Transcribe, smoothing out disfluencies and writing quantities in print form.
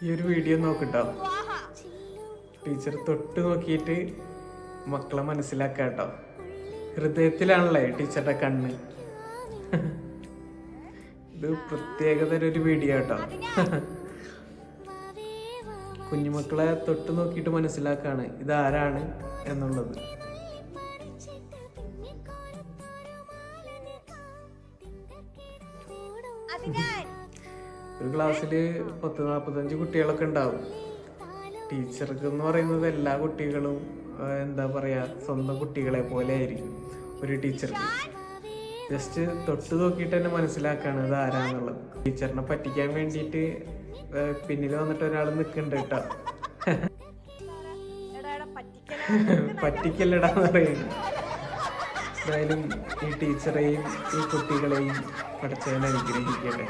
ഈ ഒരു വീഡിയോ നോക്കട്ടോ. ടീച്ചർ തൊട്ട് നോക്കിയിട്ട് മക്കളെ മനസ്സിലാക്കാട്ടോ. ഹൃദയത്തിലാണല്ലേ ടീച്ചറുടെ കണ്ണ്. ഇത് പ്രത്യേകതര ഒരു വീഡിയോ കേട്ടോ. കുഞ്ഞുമക്കളെ തൊട്ട് നോക്കിയിട്ട് മനസ്സിലാക്കാണ് ഇതാരാണ് എന്നുള്ളത്. ഒരു ക്ലാസ്സിൽ 40-45 കുട്ടികളൊക്കെ ഉണ്ടാവും. ടീച്ചർക്ക് എന്ന് പറയുന്നത് എല്ലാ കുട്ടികളും എന്താ പറയാ, സ്വന്തം കുട്ടികളെ പോലെ ആയിരിക്കും ഒരു ടീച്ചർക്ക്. ജസ്റ്റ് തൊട്ട് നോക്കിയിട്ട് തന്നെ മനസ്സിലാക്കാണ് ഇത് ആരാന്നുള്ളത്. ടീച്ചറിനെ പറ്റിക്കാൻ വേണ്ടിയിട്ട് പിന്നിൽ വന്നിട്ട് ഒരാൾ നിൽക്കുന്നുണ്ട് കേട്ടോ. പറ്റിക്കല്ലടാന്ന് പറയുന്നു. എന്തായാലും ഈ ടീച്ചറെയും ഈ കുട്ടികളെയും പഠിച്ചതിനെ അനുഗ്രഹിക്കട്ടെ.